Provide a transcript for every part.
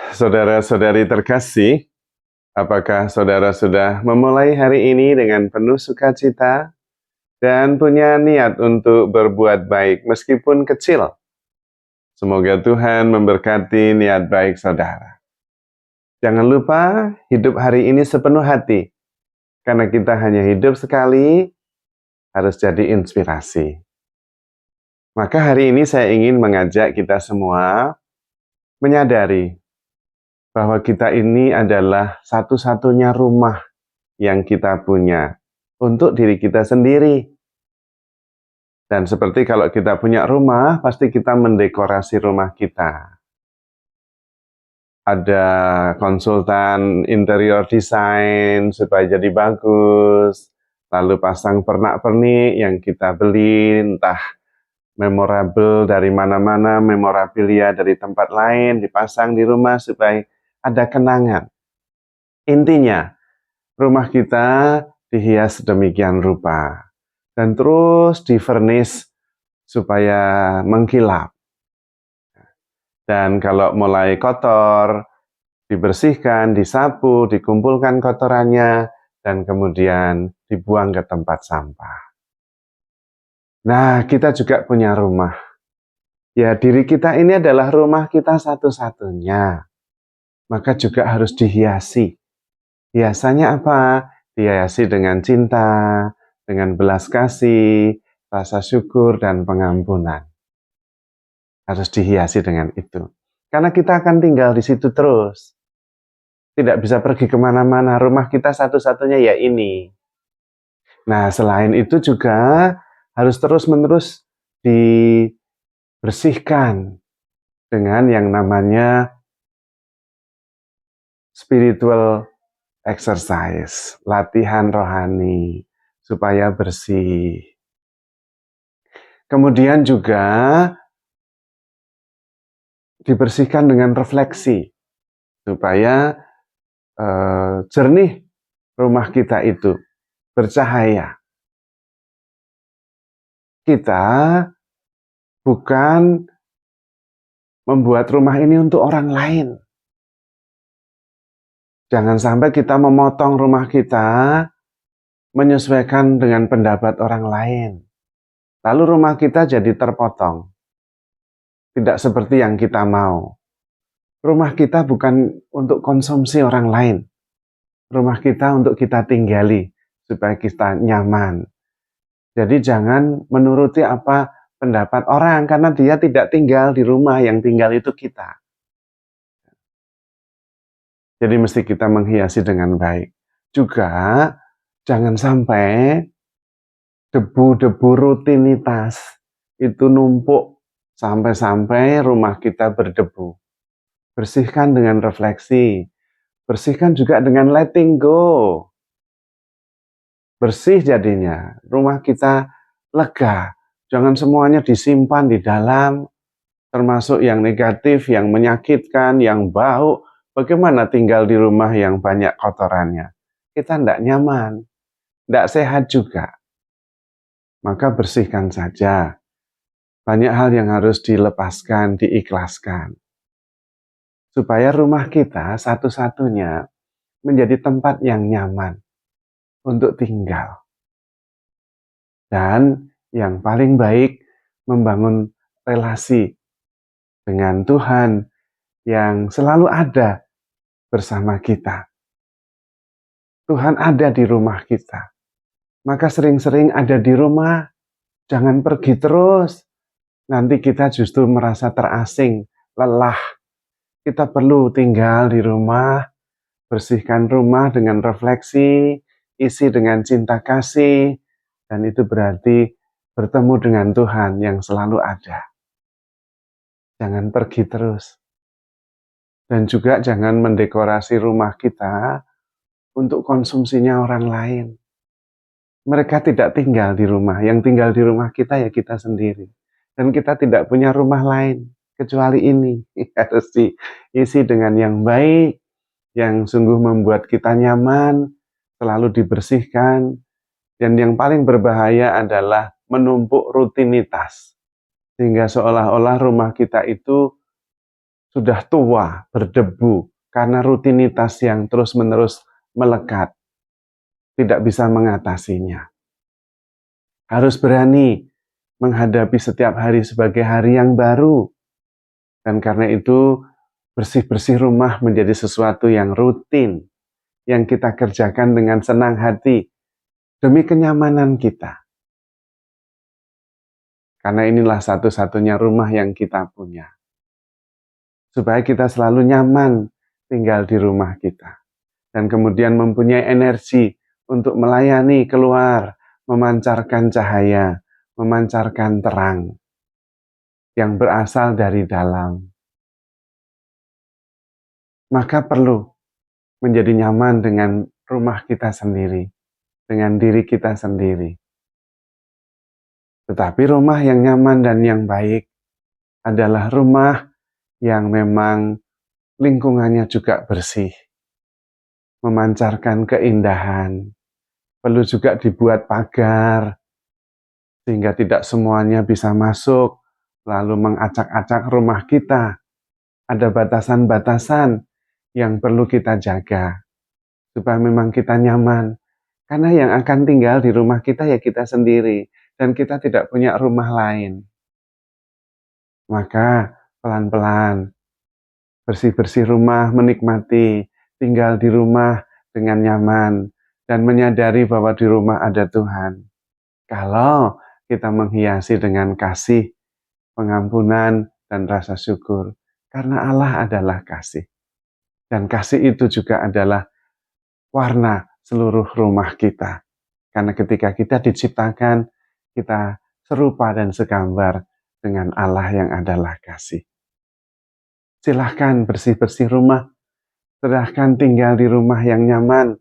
Saudara-saudari terkasih, apakah saudara sudah memulai hari ini dengan penuh sukacita dan punya niat untuk berbuat baik meskipun kecil? Semoga Tuhan memberkati niat baik saudara. Jangan lupa hidup hari ini sepenuh hati, karena kita hanya hidup sekali, harus jadi inspirasi. Maka hari ini saya ingin mengajak kita semua menyadari bahwa kita ini adalah satu-satunya rumah yang kita punya untuk diri kita sendiri. Dan seperti kalau kita punya rumah, pasti kita mendekorasi rumah kita. Ada konsultan interior design supaya jadi bagus, lalu pasang pernak-pernik yang kita beli, entah memorable dari mana-mana, memorabilia dari tempat lain, dipasang di rumah supaya ada kenangan. Intinya, rumah kita dihias sedemikian rupa dan terus di-furnish supaya mengkilap. Dan kalau mulai kotor, dibersihkan, disapu, dikumpulkan kotorannya, dan kemudian dibuang ke tempat sampah. Nah, kita juga punya rumah. Ya, diri kita ini adalah rumah kita satu-satunya. Maka juga harus dihiasi. Hiasannya apa? Dihiasi dengan cinta, dengan belas kasih, rasa syukur, dan pengampunan. Harus dihiasi dengan itu. Karena kita akan tinggal di situ terus. Tidak bisa pergi kemana-mana, rumah kita satu-satunya ya ini. Nah, selain itu juga harus terus-menerus dibersihkan dengan yang namanya spiritual exercise, latihan rohani, supaya bersih. Kemudian juga dibersihkan dengan refleksi, supaya jernih rumah kita itu, bercahaya. Kita bukan membuat rumah ini untuk orang lain. Jangan sampai kita memotong rumah kita menyesuaikan dengan pendapat orang lain. Lalu rumah kita jadi terpotong. Tidak seperti yang kita mau. Rumah kita bukan untuk konsumsi orang lain. Rumah kita untuk kita tinggali supaya kita nyaman. Jadi jangan menuruti apa pendapat orang karena dia tidak tinggal di rumah, yang tinggal itu kita. Jadi mesti kita menghiasi dengan baik. Juga jangan sampai debu-debu rutinitas itu numpuk sampai-sampai rumah kita berdebu. Bersihkan dengan refleksi. Bersihkan juga dengan letting go. Bersih jadinya. Rumah kita lega. Jangan semuanya disimpan di dalam, termasuk yang negatif, yang menyakitkan, yang bau. Bagaimana tinggal di rumah yang banyak kotorannya? Kita tidak nyaman, tidak sehat juga. Maka bersihkan saja. Banyak hal yang harus dilepaskan, diikhlaskan. Supaya rumah kita satu-satunya menjadi tempat yang nyaman untuk tinggal. Dan yang paling baik, membangun relasi dengan Tuhan yang selalu ada bersama kita. Tuhan ada di rumah kita. Maka sering-sering ada di rumah, jangan pergi terus. Nanti kita justru merasa terasing, lelah. Kita perlu tinggal di rumah, bersihkan rumah dengan refleksi, isi dengan cinta kasih, dan itu berarti bertemu dengan Tuhan yang selalu ada. Jangan pergi terus. Dan juga jangan mendekorasi rumah kita untuk konsumsinya orang lain. Mereka tidak tinggal di rumah, yang tinggal di rumah kita ya kita sendiri. Dan kita tidak punya rumah lain kecuali ini. Harus diisi dengan yang baik, yang sungguh membuat kita nyaman, selalu dibersihkan. Dan yang paling berbahaya adalah menumpuk rutinitas. Sehingga seolah-olah rumah kita itu sudah tua, berdebu, karena rutinitas yang terus-menerus melekat, tidak bisa mengatasinya. Harus berani menghadapi setiap hari sebagai hari yang baru. Dan karena itu, bersih-bersih rumah menjadi sesuatu yang rutin, yang kita kerjakan dengan senang hati, demi kenyamanan kita. Karena inilah satu-satunya rumah yang kita punya. Supaya kita selalu nyaman tinggal di rumah kita. Dan kemudian mempunyai energi untuk melayani keluar, memancarkan cahaya, memancarkan terang yang berasal dari dalam. Maka perlu menjadi nyaman dengan rumah kita sendiri, dengan diri kita sendiri. Tetapi rumah yang nyaman dan yang baik adalah rumah yang memang lingkungannya juga bersih, memancarkan keindahan. Perlu juga dibuat pagar, sehingga tidak semuanya bisa masuk, lalu mengacak-acak rumah kita. Ada batasan-batasan yang perlu kita jaga, supaya memang kita nyaman. Karena yang akan tinggal di rumah kita ya kita sendiri, dan kita tidak punya rumah lain. Maka pelan-pelan, bersih-bersih rumah, menikmati, tinggal di rumah dengan nyaman, dan menyadari bahwa di rumah ada Tuhan. Kalau kita menghiasi dengan kasih, pengampunan, dan rasa syukur, karena Allah adalah kasih. Dan kasih itu juga adalah warna seluruh rumah kita. Karena ketika kita diciptakan, kita serupa dan segambar dengan Allah yang adalah kasih. Silahkan bersih-bersih rumah, silahkan tinggal di rumah yang nyaman,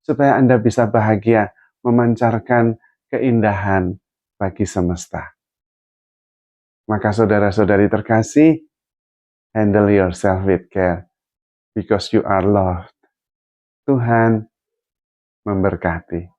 supaya Anda bisa bahagia memancarkan keindahan bagi semesta. Maka saudara-saudari terkasih, handle yourself with care, because you are loved. Tuhan memberkati.